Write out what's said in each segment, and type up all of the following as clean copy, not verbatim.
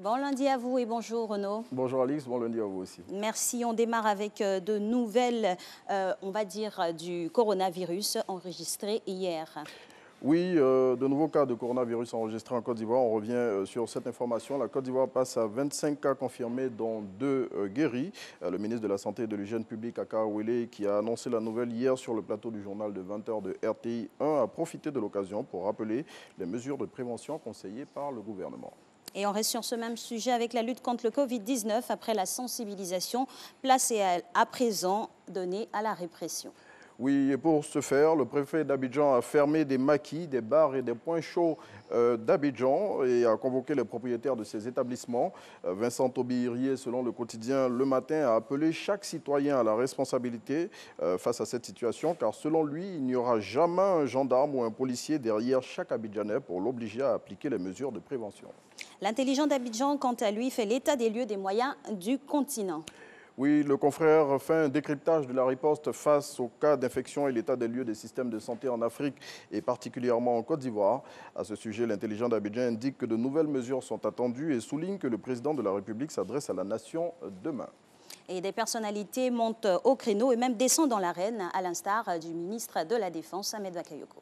Bon lundi à vous et bonjour Renaud. Bonjour Alix, bon lundi à vous aussi. Merci, on démarre avec de nouvelles, on va dire, du coronavirus enregistré hier. Oui, de nouveaux cas de coronavirus enregistrés en Côte d'Ivoire. On revient sur cette information. La Côte d'Ivoire passe à 25 cas confirmés, dont 2 guéris. Le ministre de la Santé et de l'Hygiène publique, Aka Wele, qui a annoncé la nouvelle hier sur le plateau du journal de 20 h de RTI 1, a profité de l'occasion pour rappeler les mesures de prévention conseillées par le gouvernement. Et on reste sur ce même sujet avec la lutte contre le Covid-19 après la sensibilisation, place à présent donnée à la répression. Oui, et pour ce faire, le préfet d'Abidjan a fermé des maquis, des bars et des points chauds d'Abidjan et a convoqué les propriétaires de ces établissements. Vincent Tobirier, selon le quotidien Le Matin, a appelé chaque citoyen à la responsabilité face à cette situation, car selon lui, il n'y aura jamais un gendarme ou un policier derrière chaque Abidjanais pour l'obliger à appliquer les mesures de prévention. L'intelligent d'Abidjan, quant à lui, fait l'état des lieux des moyens du continent. Oui, le confrère fait un décryptage de la riposte face aux cas d'infection et l'état des lieux des systèmes de santé en Afrique et particulièrement en Côte d'Ivoire. À ce sujet, l'intelligent d'Abidjan indique que de nouvelles mesures sont attendues et souligne que le président de la République s'adresse à la nation demain. Et des personnalités montent au créneau et même descendent dans l'arène, à l'instar du ministre de la Défense, Ahmed Bakayoko.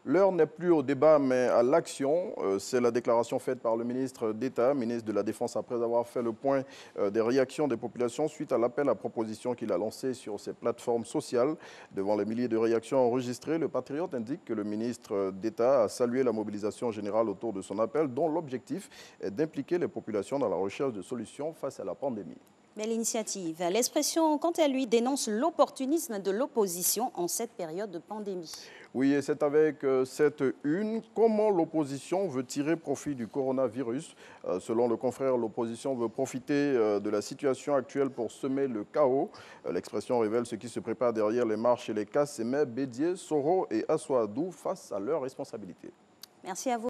L'heure n'est plus au débat, mais à l'action. C'est la déclaration faite par le ministre d'État, ministre de la Défense, après avoir fait le point des réactions des populations suite à l'appel à proposition qu'il a lancé sur ses plateformes sociales. Devant les milliers de réactions enregistrées, le Patriote indique que le ministre d'État a salué la mobilisation générale autour de son appel, dont l'objectif est d'impliquer les populations dans la recherche de solutions face à la pandémie. Belle initiative. L'expression, quant à lui, dénonce l'opportunisme de l'opposition en cette période de pandémie. Oui, et c'est avec cette une, comment l'opposition veut tirer profit du coronavirus. Selon le confrère, l'opposition veut profiter de la situation actuelle pour semer le chaos. L'expression révèle ce qui se prépare derrière les marches et les casses et met Bédier, Soro et Assoadou face à leurs responsabilités. Merci à vous.